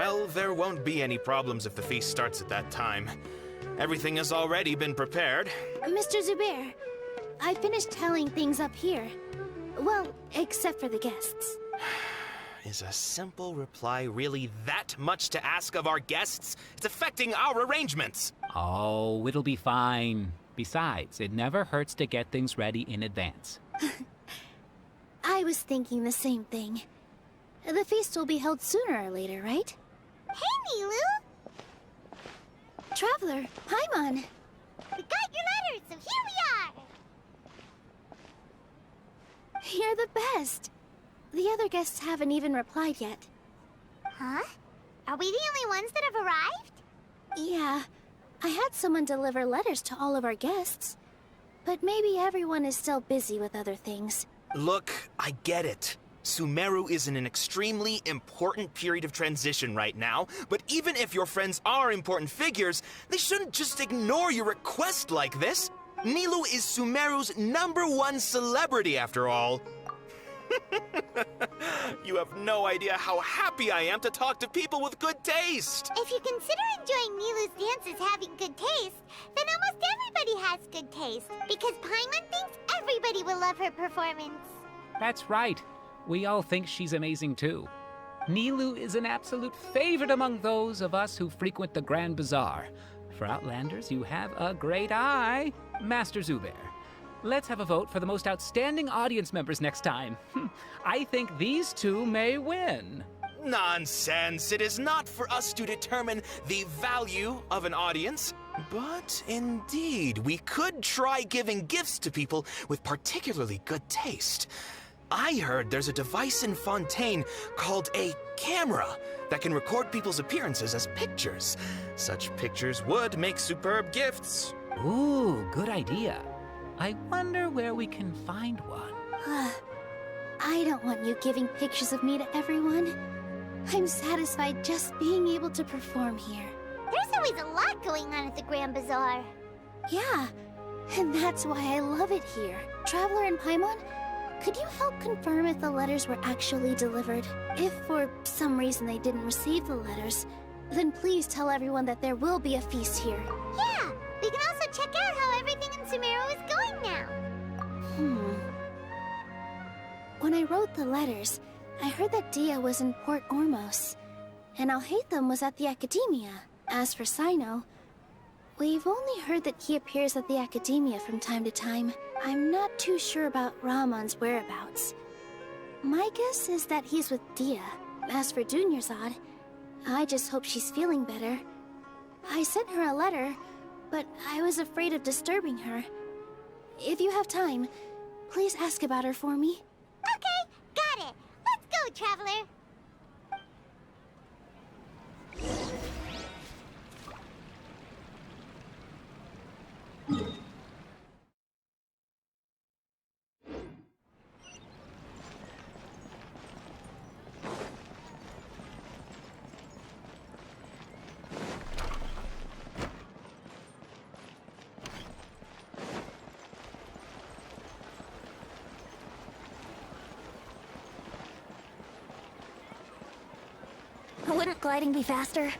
Well, there won't be any problems if the feast starts at that time. Everything has already been prepared. Mr. Zubair, I finished tallying things up here. Well, except for the guests. Is a simple reply really that much to ask of our guests? It's affecting our arrangements. Oh, it'll be fine. Besides, it never hurts to get things ready in advance. I was thinking the same thing. The feast will be held sooner or later, right? Hey, Nilu! Traveler, Paimon! We got your letters, so here we are! You're the best! The other guests haven't even replied yet. Huh? Are we the only ones that have arrived? Yeah, I had someone deliver letters to all of our guests. But maybe everyone is still busy with other things. Look, I get it. Sumeru is in an extremely important period of transition right now, but even if your friends are important figures, they shouldn't just ignore your request like this. Nilou is Sumeru's #1 celebrity after all. You have no idea how happy I am to talk to people with good taste. If you consider enjoying Nilu's dances having good taste, then almost everybody has good taste, because Paimon thinks everybody will love her performance. That's right. We all think she's amazing too. Nilou is an absolute favorite among those of us who frequent the Grand Bazaar. For Outlanders, you have a great eye. Master Zubair, let's have a vote for the most outstanding audience members next time. I think these two may win. Nonsense! It is not for us to determine the value of an audience. But indeed, we could try giving gifts to people with particularly good taste. I heard there's a device in Fontaine called a camera that can record people's appearances as pictures. Such pictures would make superb gifts. Ooh, good idea. I wonder where we can find one. I don't want you giving pictures of me to everyone. I'm satisfied just being able to perform here. There's always a lot going on at the Grand Bazaar. Yeah, and that's why I love it here. Traveler and Paimon, could you help confirm if the letters were actually delivered? If for some reason they didn't receive the letters, then please tell everyone that there will be a feast here. Yeah, we can also check out how everything in Sumeru is going now. When I wrote the letters, I heard that Dehya was in Port Ormos, and Alhaitham was at the Academia. As for Sino, we've only heard that he appears at the Academia from time to time. I'm not too sure about Rahman's whereabouts. My guess is that he's with Dehya. As for Dunyarzad, I just hope she's feeling better. I sent her a letter, but I was afraid of disturbing her. If you have time, please ask about her for me. Okay, got it. Let's go, Traveler. Wouldn't gliding be faster?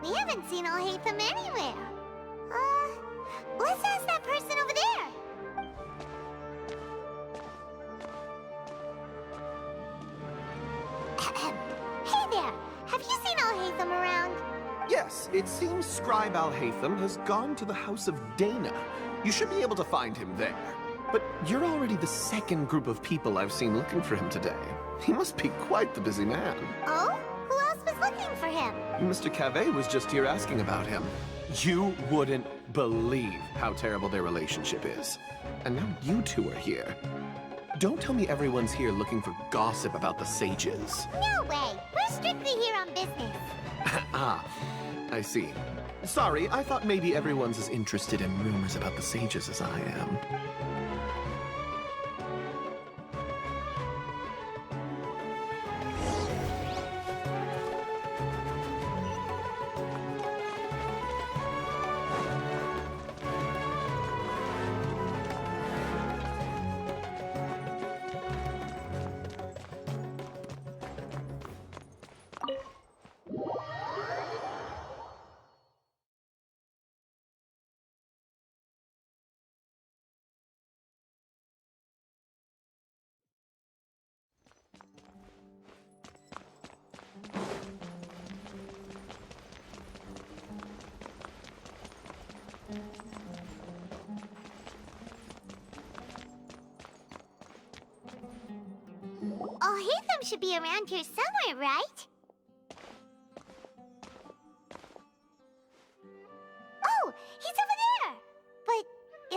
We haven't seen Alhaitham anywhere. Let's ask that person over there. Hey there, have you seen Alhaitham around? Yes, it seems Scribe Alhaitham has gone to the house of Dehya. You should be able to find him there. But you're already the second group of people I've seen looking for him today. He must be quite the busy man. Oh? Who else was looking Mr. Kaveh was just here asking about him. You wouldn't believe how terrible their relationship is. And now you two are here. Don't tell me everyone's here looking for gossip about the sages. No way! We're strictly here on business. Ah, I see. Sorry, I thought maybe everyone's as interested in rumors about the sages as I am. Alhaitham should be around here somewhere, right? Oh, he's over there! But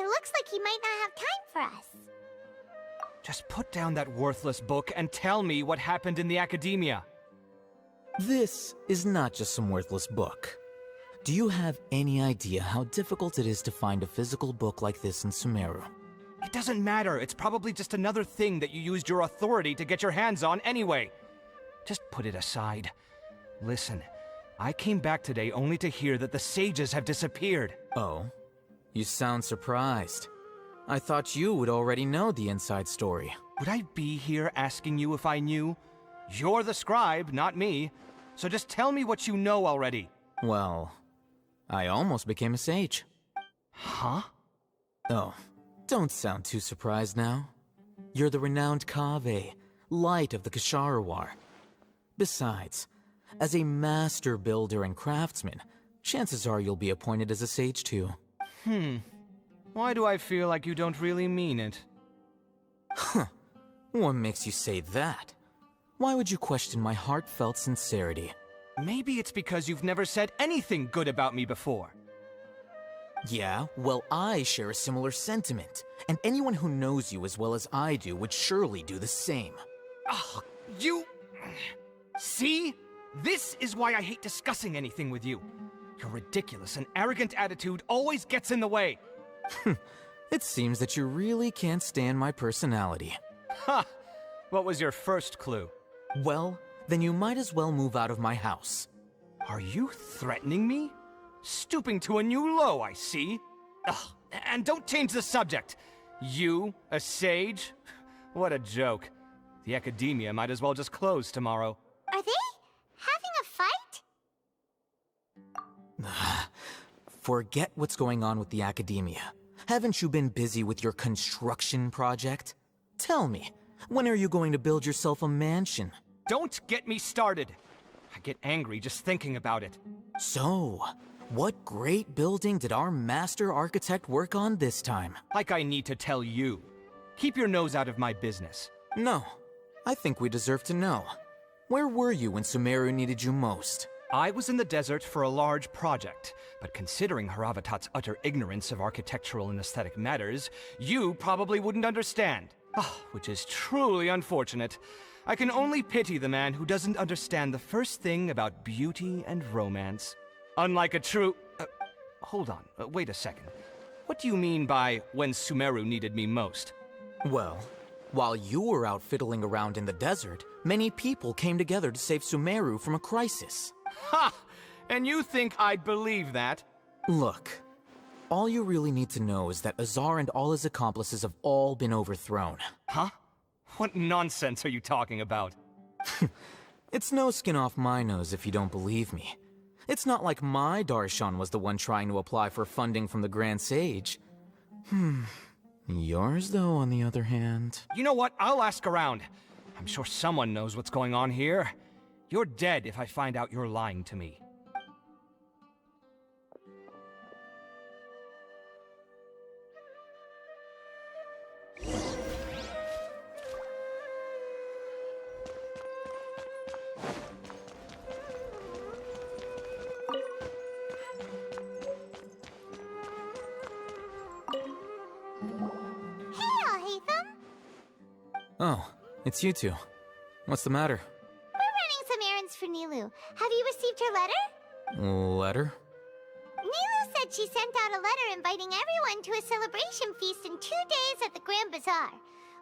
it looks like he might not have time for us. Just put down that worthless book and tell me what happened in the academia. This is not just some worthless book. Do you have any idea how difficult it is to find a physical book like this in Sumeru? It doesn't matter. It's probably just another thing that you used your authority to get your hands on anyway. Just put it aside. Listen, I came back today only to hear that the sages have disappeared. Oh? You sound surprised. I thought you would already know the inside story. Would I be here asking you if I knew? You're the scribe, not me. So just tell me what you know already. Well, I almost became a sage. Huh? Oh, don't sound too surprised now. You're the renowned Kaveh, light of the Ksharawar. Besides, as a master builder and craftsman, chances are you'll be appointed as a sage too. Why do I feel like you don't really mean it? Huh. What makes you say that? Why would you question my heartfelt sincerity? Maybe it's because you've never said anything good about me before. Yeah, well, I share a similar sentiment, and anyone who knows you as well as I do would surely do the same. Oh, you... See? This is why I hate discussing anything with you. Your ridiculous and arrogant attitude always gets in the way. It seems that you really can't stand my personality. Ha! What was your first clue? Well, then you might as well move out of my house. Are you threatening me? Stooping to a new low, I see. Ugh, and don't change the subject. You, a sage? What a joke. The academia might as well just close tomorrow. Are they having a fight? Forget what's going on with the academia. Haven't you been busy with your construction project? Tell me, when are you going to build yourself a mansion? Don't get me started. I get angry just thinking about it. So, what great building did our master architect work on this time? Like I need to tell you. Keep your nose out of my business. No, I think we deserve to know. Where were you when Sumeru needed you most? I was in the desert for a large project, but considering Haravatat's utter ignorance of architectural and aesthetic matters, you probably wouldn't understand. Which is truly unfortunate. I can only pity the man who doesn't understand the first thing about beauty and romance. Unlike a true... hold on, wait a second. What do you mean by when Sumeru needed me most? Well, while you were out fiddling around in the desert, many people came together to save Sumeru from a crisis. Ha! And you think I'd believe that? Look, all you really need to know is that Azar and all his accomplices have all been overthrown. Huh? What nonsense are you talking about? It's no skin off my nose if you don't believe me. It's not like my Darshan was the one trying to apply for funding from the Grand Sage. Yours, though, on the other hand... You know what? I'll ask around. I'm sure someone knows what's going on here. You're dead if I find out you're lying to me. Oh, it's you two. What's the matter? We're running some errands for Nilou. Have you received her letter? Letter? Nilou said she sent out a letter inviting everyone to a celebration feast in 2 days at the Grand Bazaar.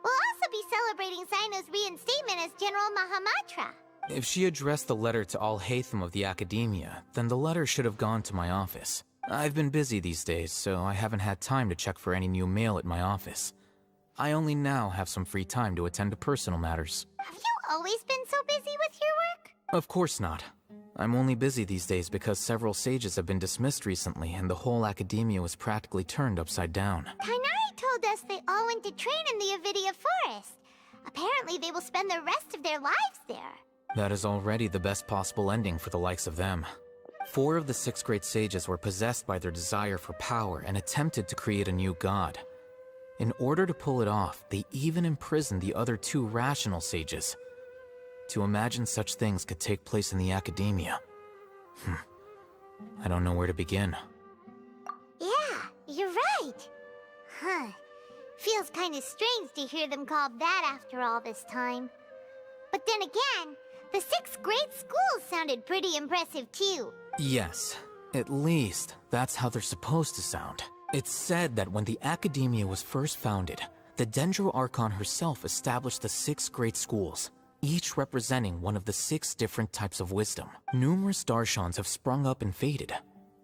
We'll also be celebrating Sino's reinstatement as General Mahamatra. If she addressed the letter to Alhaitham of the Academia, then the letter should have gone to my office. I've been busy these days, so I haven't had time to check for any new mail at my office. I only now have some free time to attend to personal matters. Have you always been so busy with your work? Of course not. I'm only busy these days because several sages have been dismissed recently and the whole Academia was practically turned upside down. Tainari told us they all went to train in the Avidia Forest. Apparently they will spend the rest of their lives there. That is already the best possible ending for the likes of them. 4 of the 6 great sages were possessed by their desire for power and attempted to create a new god. In order to pull it off, they even imprisoned the other 2 rational sages. To imagine such things could take place in the Academia. I don't know where to begin. Yeah, you're right. Huh. Feels kind of strange to hear them called that after all this time. But then again, the 6 great schools sounded pretty impressive too. Yes, at least that's how they're supposed to sound. It's said that when the Academia was first founded, the Dendro Archon herself established the 6 great schools, each representing one of the 6 different types of wisdom. Numerous Darshans have sprung up and faded.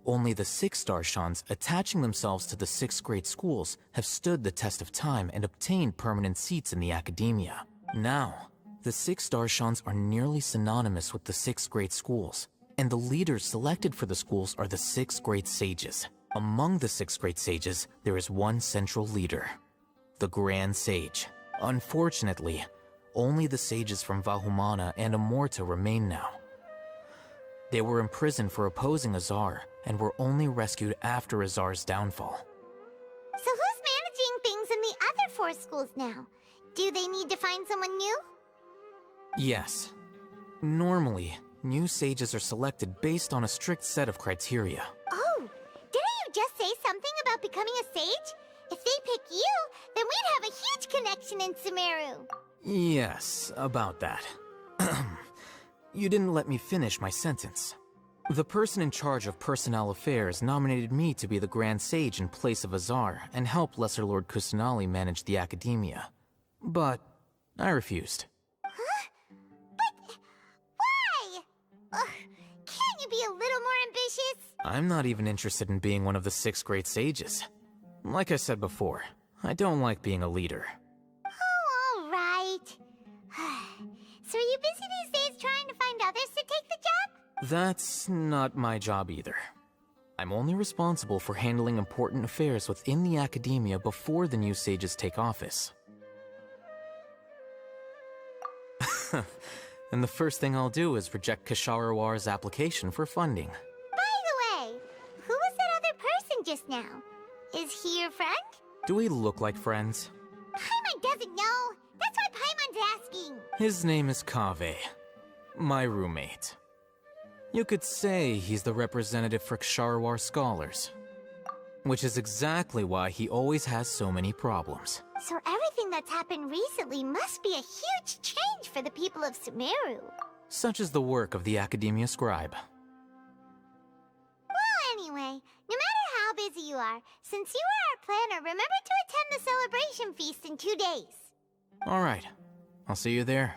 Only the 6 Darshans, attaching themselves to the 6 great schools, have stood the test of time and obtained permanent seats in the Academia. Now, the 6 Darshans are nearly synonymous with the 6 great schools, and the leaders selected for the schools are the 6 great sages. Among the 6 great sages, there is one central leader, the Grand Sage. Unfortunately, only the sages from Vahumana and Amorta remain now. They were imprisoned for opposing Azar, and were only rescued after Azar's downfall. So who's managing things in the other 4 schools now? Do they need to find someone new? Yes. Normally, new sages are selected based on a strict set of criteria. Oh, didn't you just say something about becoming a sage? If they pick you, then we'd have a huge connection in Sumeru. Yes, about that. You didn't let me finish my sentence. The person in charge of personnel affairs nominated me to be the Grand Sage in place of Azar and help Lesser Lord Kusanali manage the Academia. But I refused. Huh? But why? Can't you be a little more ambitious? I'm not even interested in being one of the 6 great sages. Like I said before, I don't like being a leader. Oh, all right. So are you busy these days trying to find others to take the job? That's not my job either. I'm only responsible for handling important affairs within the Academia before the new sages take office. And the first thing I'll do is reject Kasharawar's application for funding. By the way, who was that other person just now? Is he your friend? Do we look like friends? Paimon doesn't know. That's why Paimon's asking. His name is Kaveh, my roommate. You could say he's the representative for Ksharawar scholars. Which is exactly why he always has so many problems. So everything that's happened recently must be a huge change for the people of Sumeru. Such is the work of the Academia Scribe. Well, anyway, no matter how busy you are, since you are our planner, remember to attend the celebration feast in 2 days. Alright, I'll see you there.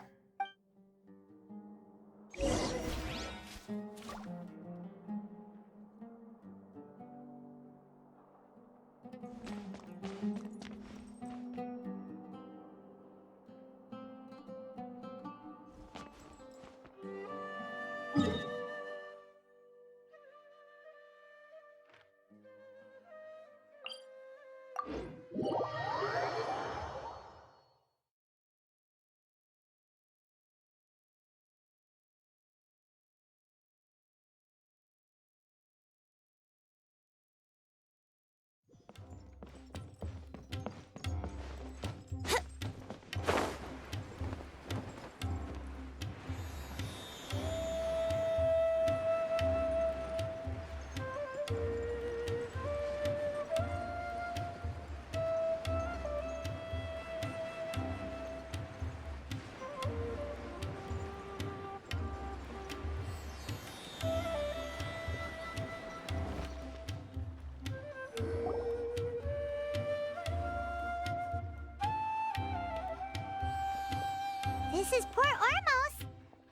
this is Port Ormos.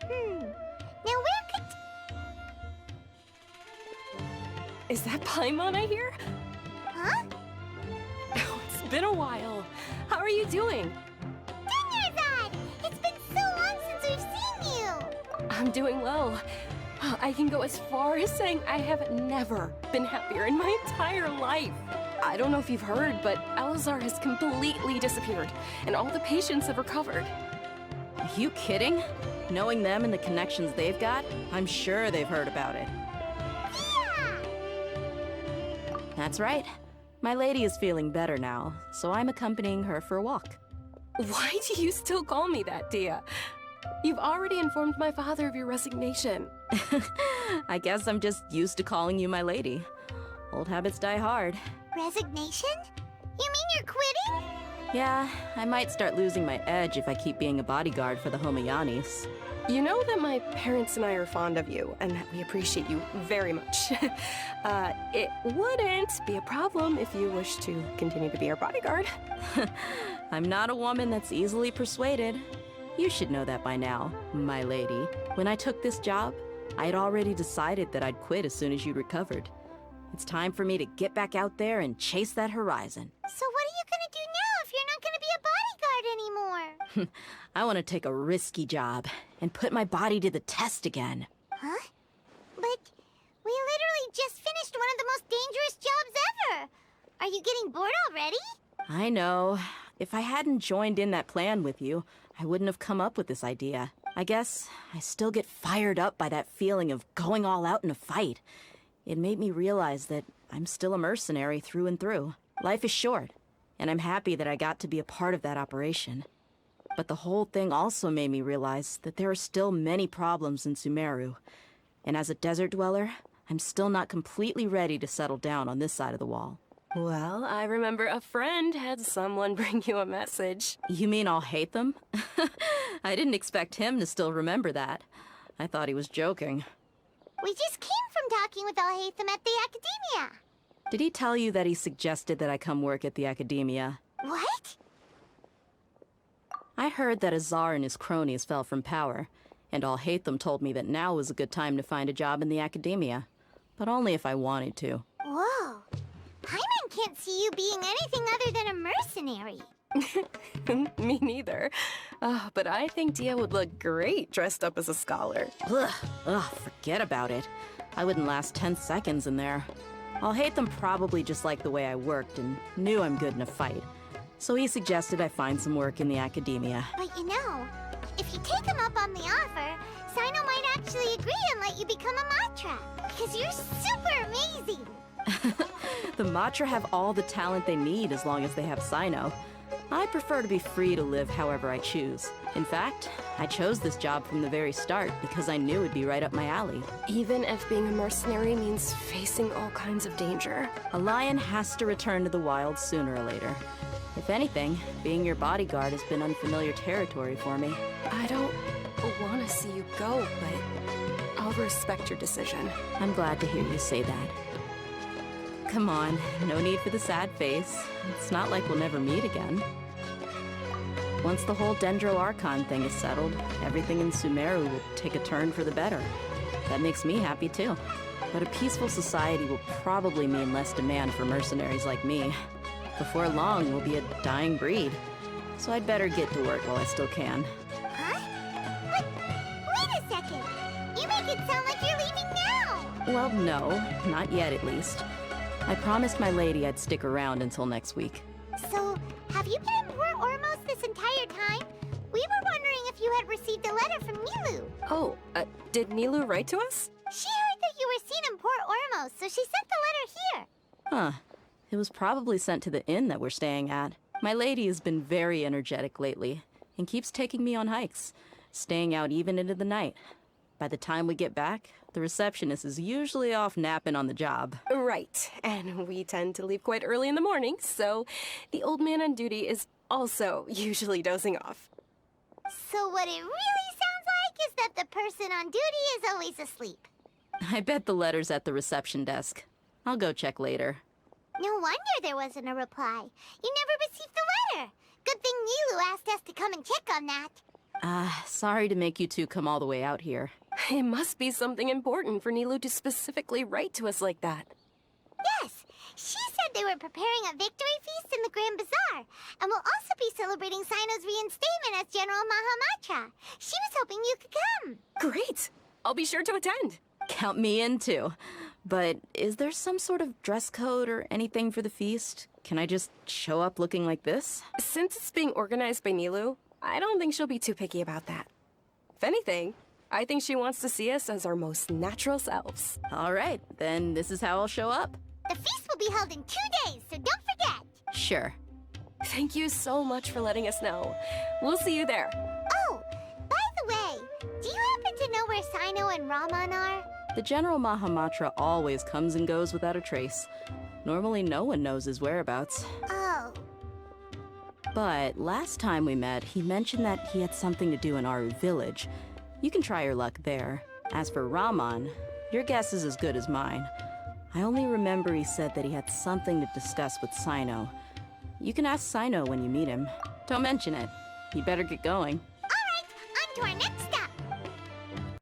Now where could... Is that Paimon I hear? Huh? Oh, it's been a while. How are you doing? Dunyarzad! It's been so long since we've seen you! I'm doing well. I can go as far as saying I have never been happier in my entire life. I don't know if you've heard, but Elazar has completely disappeared, and all the patients have recovered. Are you kidding? Knowing them and the connections they've got, I'm sure they've heard about it. Yeah! That's right. My lady is feeling better now, so I'm accompanying her for a walk. Why do you still call me that, Dehya? You've already informed my father of your resignation. I guess I'm just used to calling you my lady. Old habits die hard. Resignation? You mean you're quitting? Yeah, I might start losing my edge if I keep being a bodyguard for the Homayanis. You know that my parents and I are fond of you, and that we appreciate you very much. It wouldn't be a problem if you wish to continue to be our bodyguard. I'm not a woman that's easily persuaded. You should know that by now, my lady. When I took this job, I had already decided that I'd quit as soon as you'd recovered. It's time for me to get back out there and chase that horizon. So what are you gonna do now if you're not gonna be a bodyguard anymore? I want to take a risky job and put my body to the test again. Huh? But we literally just finished one of the most dangerous jobs ever! Are you getting bored already? I know. If I hadn't joined in that plan with you, I wouldn't have come up with this idea. I guess I still get fired up by that feeling of going all out in a fight. It made me realize that I'm still a mercenary through and through. Life is short, and I'm happy that I got to be a part of that operation. But the whole thing also made me realize that there are still many problems in Sumeru. And as a desert dweller, I'm still not completely ready to settle down on this side of the wall. Well, I remember a friend had someone bring you a message. You mean Alhaitham? I didn't expect him to still remember that. I thought he was joking. We just came from talking with Alhaitham at the Academia. Did he tell you that he suggested that I come work at the Academia? What? I heard that Azar and his cronies fell from power, and Alhaitham told me that now was a good time to find a job in the Academia. But only if I wanted to. Whoa. Paimon can't see you being anything other than a mercenary. Me neither. But I think Dehya would look great dressed up as a scholar. Ugh, forget about it. I wouldn't last 10 seconds in there. Alhaitham probably just liked the way I worked and knew I'm good in a fight. So he suggested I find some work in the Academia. But you know, if you take him up on the offer, Sino might actually agree and let you become a Matra. Because you're super amazing. The Matra have all the talent they need as long as they have Sino. I prefer to be free to live however I choose. In fact, I chose this job from the very start because I knew it'd be right up my alley. Even if being a mercenary means facing all kinds of danger. A lion has to return to the wild sooner or later. If anything, being your bodyguard has been unfamiliar territory for me. I don't want to see you go, but I'll respect your decision. I'm glad to hear you say that. Come on, no need for the sad face. It's not like we'll never meet again. Once the whole Dendro Archon thing is settled, everything in Sumeru will take a turn for the better. That makes me happy too. But a peaceful society will probably mean less demand for mercenaries like me. Before long, we'll be a dying breed. So I'd better get to work while I still can. Huh? But wait a second. You make it sound like you're leaving now. Well, no, not yet at least. I promised my lady I'd stick around until next week. So, have you been in Port Ormos this entire time? We were wondering if you had received a letter from Nilu. Oh, did Nilu write to us? She heard that you were seen in Port Ormos, so she sent the letter here. Huh. It was probably sent to the inn that we're staying at. My lady has been very energetic lately and keeps taking me on hikes, staying out even into the night. By the time we get back, the receptionist is usually off napping on the job. Right, and we tend to leave quite early in the morning, so the old man on duty is also usually dozing off. So what it really sounds like is that the person on duty is always asleep. I bet the letter's at the reception desk. I'll go check later. No wonder there wasn't a reply. You never received the letter. Good thing Nilu asked us to come and check on that. Sorry to make you two come all the way out here. It must be something important for Nilou to specifically write to us like that. Yes, she said they were preparing a victory feast in the Grand Bazaar, and will also be celebrating Sino's reinstatement as General Mahamatra. She was hoping you could come. Great! I'll be sure to attend. Count me in too. But is there some sort of dress code or anything for the feast? Can I just show up looking like this? Since it's being organized by Nilou, I don't think she'll be too picky about that. If anything, I think she wants to see us as our most natural selves. All right, then this is how I'll show up. The feast will be held in 2 days, so don't forget. Sure. Thank you so much for letting us know. We'll see you there. Oh, by the way, do you happen to know where Sino and Raman are? The General Mahamatra always comes and goes without a trace. Normally no one knows his whereabouts. Oh. But last time we met, he mentioned that he had something to do in Aru village. You can try your luck there. As for Raman, your guess is as good as mine. I only remember he said that he had something to discuss with Sino. You can ask Sino when you meet him. Don't mention it. You'd better get going. All right, on to our next